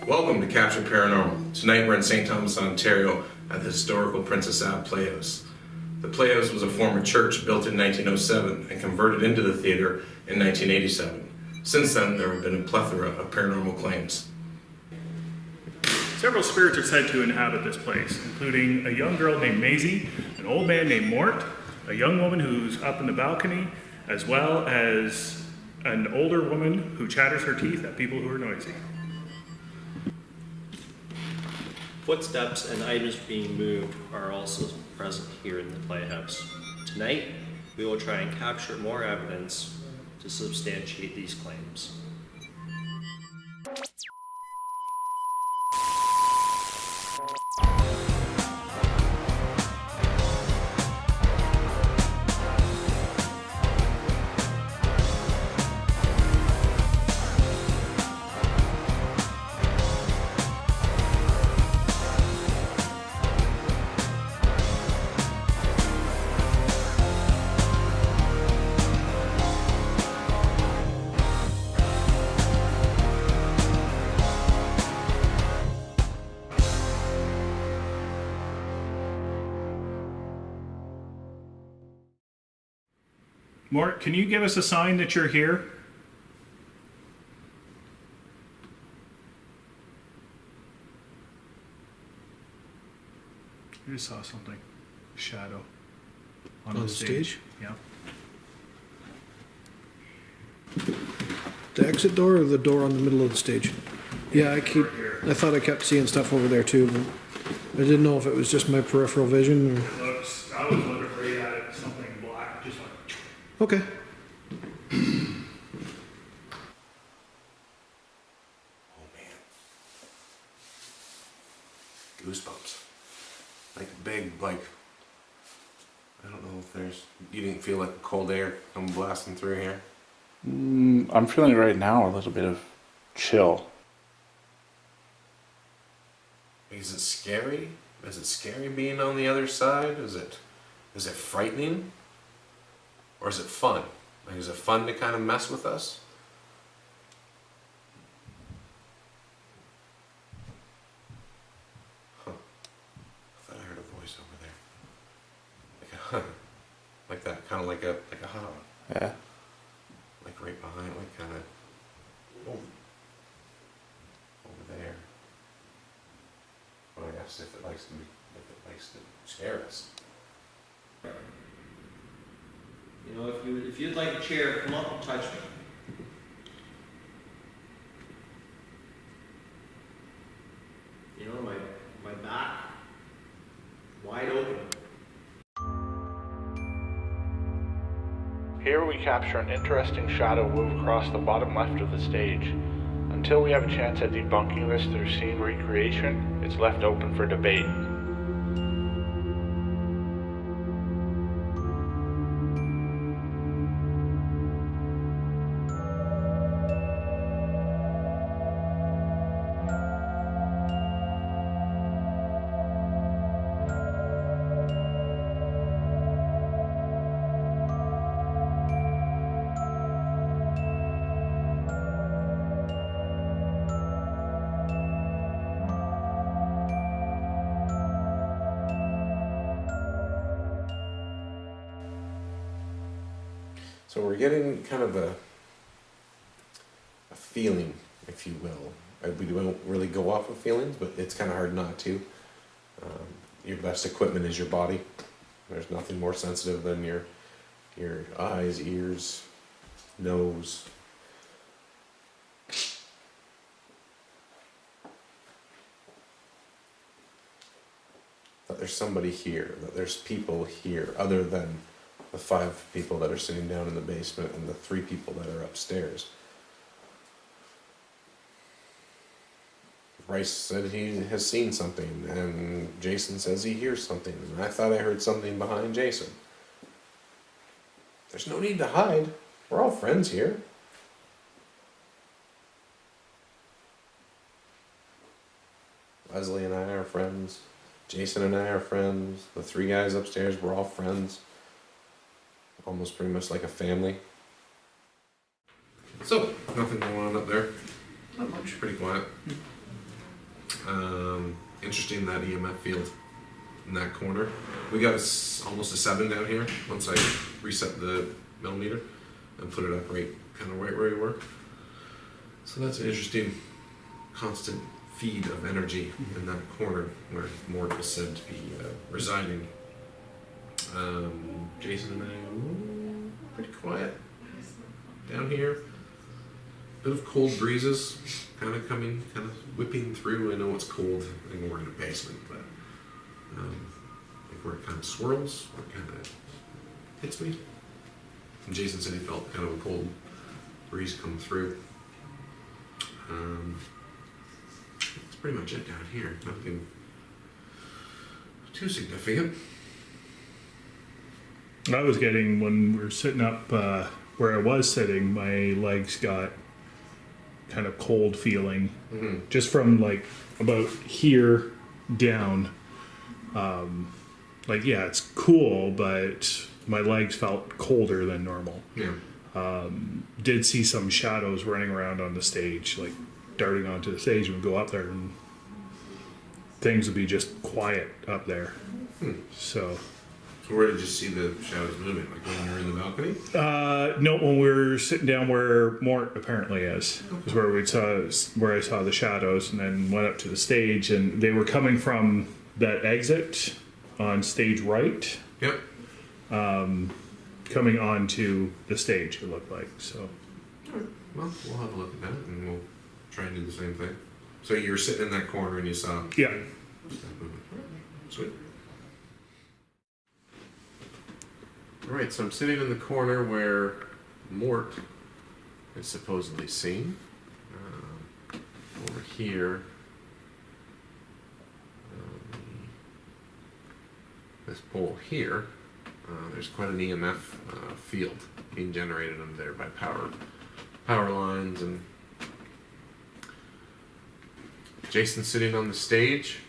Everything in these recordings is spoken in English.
Welcome to Capture Paranormal. Tonight we're in St. Thomas, Ontario at the historical Princess Ave Playhouse. The Playhouse was a former church built in 1907 and converted into the theater in 1987. Since then, there have been a plethora of paranormal claims. Several spirits are said to inhabit this place, including a young girl named Maisie, an old man named Mort, a young woman who's up in the balcony, as well as an older woman who chatters her teeth at people who are noisy. Footsteps and items being moved are also present here in the Playhouse. Tonight, we will try and capture more evidence to substantiate these claims. Mort, can you give us a sign that you're here? I just saw something. A shadow. On the stage? Yeah. The exit door or the door on the middle of the stage? Yeah, I thought I kept seeing stuff over there too, but I didn't know if it was just my peripheral vision or... I was looking right at it, something black, just like... Okay. Oh man. Goosebumps. Like big, I don't know if you didn't feel like cold air come blasting through here? I'm feeling right now a little bit of chill. Is it scary? Is it scary being on the other side? Is it frightening? Or is it fun? Like, is it fun to kind of mess with us? Huh. I thought I heard a voice over there. Like a huh. Like that, kind of like a huh. Yeah. Like right behind, like kind of over there. Well, I guess if it likes to scare us. You know, if you'd like a chair, come up and touch me. You know, my back wide open. Here we capture an interesting shadow move across the bottom left of the stage. Until we have a chance at debunking this through scene recreation, it's left open for debate. So we're getting kind of a feeling, if you will. We don't really go off of feelings, but it's kind of hard not to. Your best equipment is your body. There's nothing more sensitive than your eyes, ears, nose. That there's somebody here, that there's people here other than the 5 people that are sitting down in the basement and the 3 people that are upstairs. Bryce said he has seen something, and Jason says he hears something, and I thought I heard something behind Jason. There's no need to hide. We're all friends here. Leslie and I are friends. Jason and I are friends. The 3 guys upstairs, we're all friends. Almost pretty much like a family. So, nothing going on up there. Not much. Pretty quiet. Interesting, that EMF field in that corner. We got almost a 7 down here once I reset the millimeter and put it up right where we were. So that's an interesting constant feed of energy in that corner where Mort was said to be residing. Jason and I, pretty quiet down here. Bit of cold breezes kind of whipping through. I know it's cold. I think we're in a basement, but I think where it kind of swirls, or kind of hits me. And Jason said he felt kind of a cold breeze come through. That's pretty much it down here. Nothing too significant. I was getting, when we were sitting up where I was sitting, my legs got kind of cold feeling, just from like about here down. Yeah, it's cool, but my legs felt colder than normal. Yeah. Did see some shadows running around on the stage, like darting onto the stage, and go up there and things would be just quiet up there. So where did you see the shadows moving? Like when you were in the balcony? no, when we were sitting down where Mort apparently is where I saw the shadows, and then went up to the stage, and they were coming from that exit on stage right. Yep. Coming onto the stage, it looked like. So Well, we'll have a look at that, and we'll try and do the same thing. So you were sitting in that corner and you saw yeah. stuff moving. Sweet. Alright, so I'm sitting in the corner where Mort is supposedly seen. Over here, this pole here, there's quite an EMF field being generated under there by power lines. And Jason's sitting on the stage.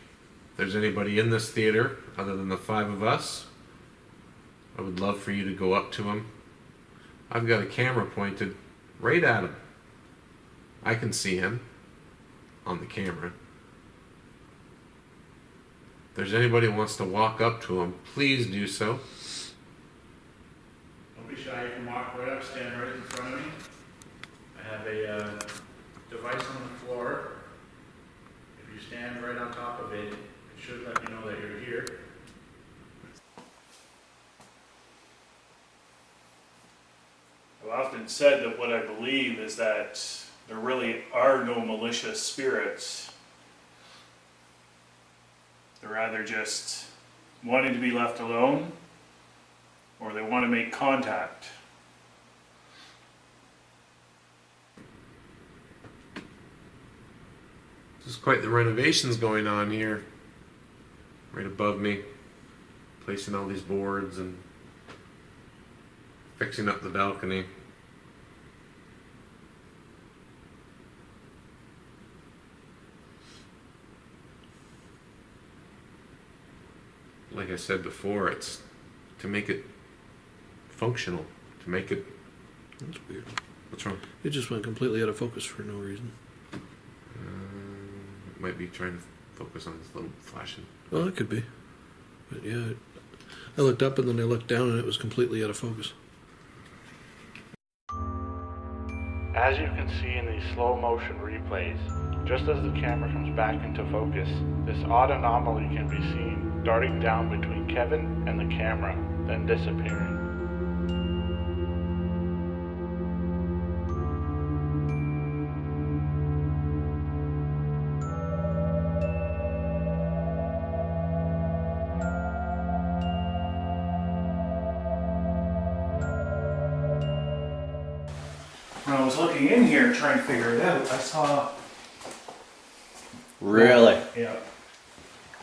If there's anybody in this theater other than the 5 of us, I would love for you to go up to him. I've got a camera pointed right at him. I can see him on the camera. If there's anybody who wants to walk up to him, please do so. Don't be shy, you can walk right up, stand right in front of me. I have a device on the floor. If you stand right on top of it, it should let you know that you're here. I've often said that what I believe is that there really are no malicious spirits. They're either just wanting to be left alone, or they want to make contact. There's quite the renovations going on here. Right above me. Placing all these boards and fixing up the balcony. Like I said before, it's to make it functional, to make it... That's weird. What's wrong? It just went completely out of focus for no reason. Might be trying to focus on this little flashing. Well, it could be. But yeah, I looked up and then I looked down and it was completely out of focus. As you can see in these slow motion replays, just as the camera comes back into focus, this odd anomaly can be seen darting down between Kevin and the camera, then disappearing. When I was looking in here trying to figure it out, I saw... Really? Yeah.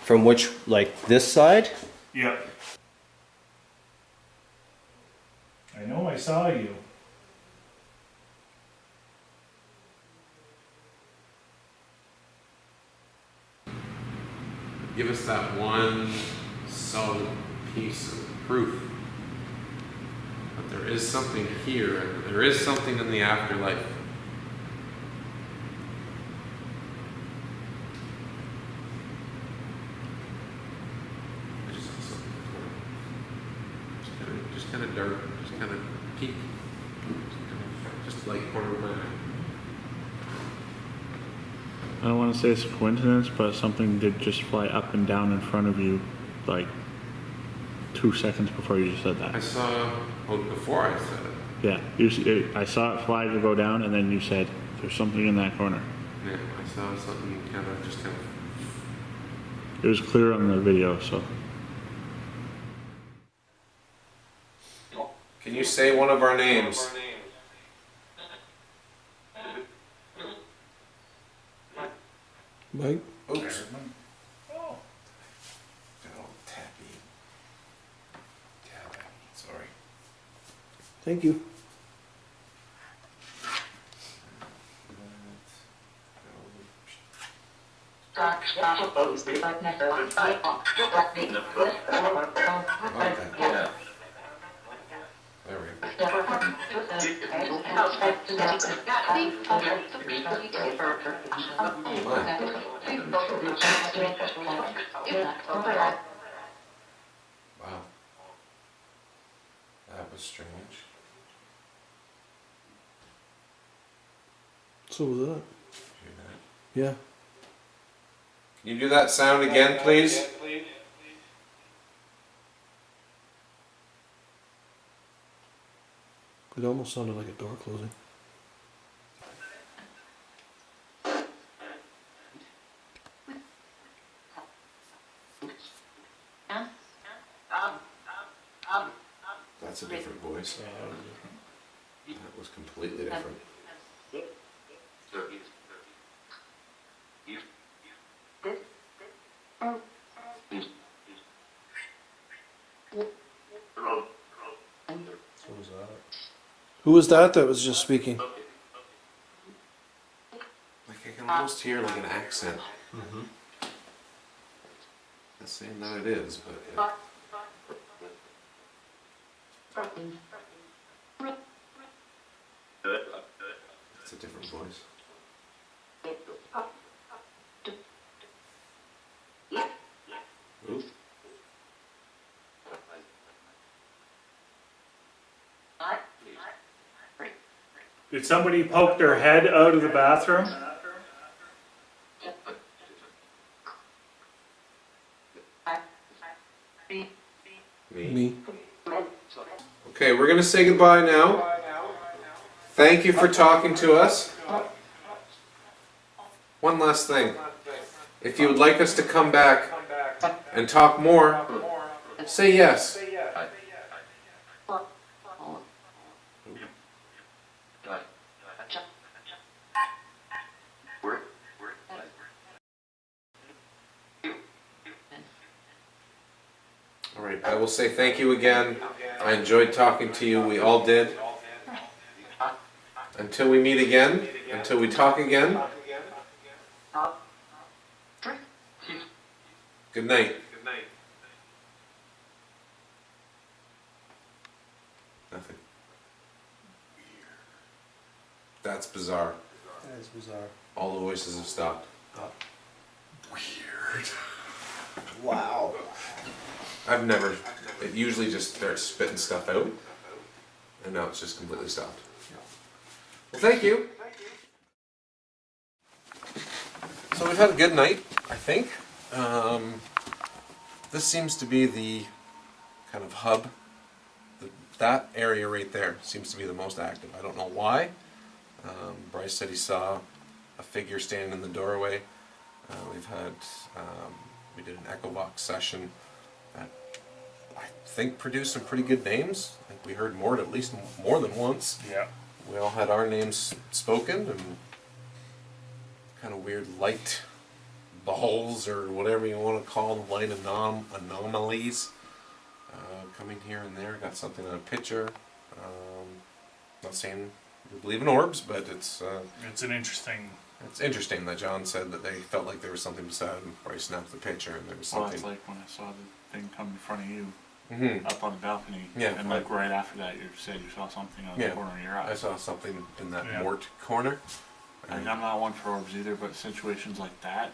From which, like this side? Yep. I know I saw you. Give us that one solid piece of proof. But there is something here, and there is something in the afterlife. kind of peek. Just like corner of my eye. I don't want to say it's a coincidence, but something did just fly up and down in front of you, like 2 seconds before you just said I that. saw, before I said it. Yeah, I saw it fly to go down, and then you said, "There's something in that corner." Yeah, I saw something kind of. It was clear on the video, so. Can you say one of our names? Mike? Oops. Oh, tappy. Sorry. Thank you. Yeah. There we go. Wow. That was strange. So was that. Hear that? Yeah. Can you do that sound again, please? It almost sounded like a door closing. That's a different voice. That was completely different. Who was that was just speaking? Like I can almost hear like an accent. Not saying that it is, but it's a different voice. Ooh. Did somebody poke their head out of the bathroom? Me. Okay, we're gonna say goodbye now. Thank you for talking to us. One last thing. If you would like us to come back and talk more, say yes. All right, I will say thank you again. I enjoyed talking to you. We all did. Until we meet again, until we talk again. Good night. Nothing. That's bizarre. That is bizarre. All the voices have stopped. Wow. I've never. It usually just starts spitting stuff out, and now it's just completely stopped. Well, thank you. So we've had a good night, I think. This seems to be the kind of hub. That area right there seems to be the most active. I don't know why. Bryce said he saw a figure standing in the doorway. We've had, we did an Echovox session that I think produced some pretty good names. I think we heard more, at least more than once. Yeah. We all had our names spoken, and kind of weird light balls or whatever you want to call them, light anomalies coming here and there. Got something on a picture. Not saying we believe in orbs, but it's It's an interesting. it's interesting that John said that they felt like there was something beside him before he snapped the picture, and there was Well, something. it's like when I saw the thing come in front of you Mhm. up on the balcony, Yeah, and like right after that, you said you saw something on Yeah. the corner of your I eye. saw something in that Yeah. Mort corner. And I'm not one for orbs either, but situations like that,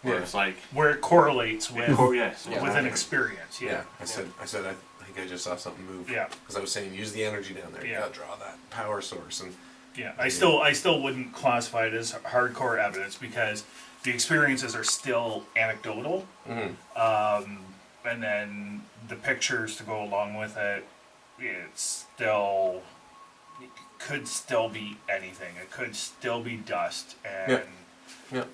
where Yeah. it's like, Where it correlates with oh yes, Yeah. with an experience. Yeah, Yeah. I said think I just saw something move. Yeah. Because I was saying, use the energy down there. You Yeah. gotta draw that power source. And Yeah, I still wouldn't classify it as hardcore evidence because the experiences are still anecdotal. And then the pictures to go along with it, it could still be anything. It could still be dust. And yeah.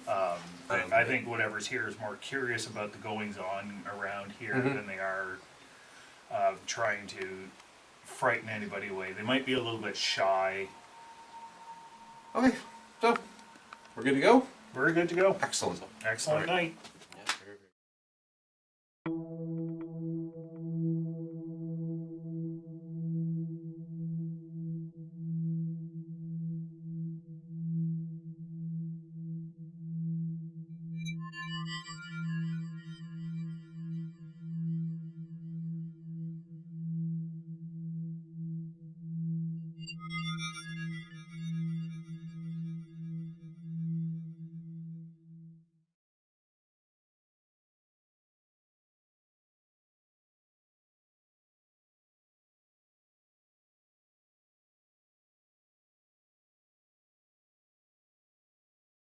I think whatever's here is more curious about the goings on around here than they are trying to frighten anybody away. They might be a little bit shy. Okay, so we're good to go. We're good to go. Excellent. Excellent All right. night.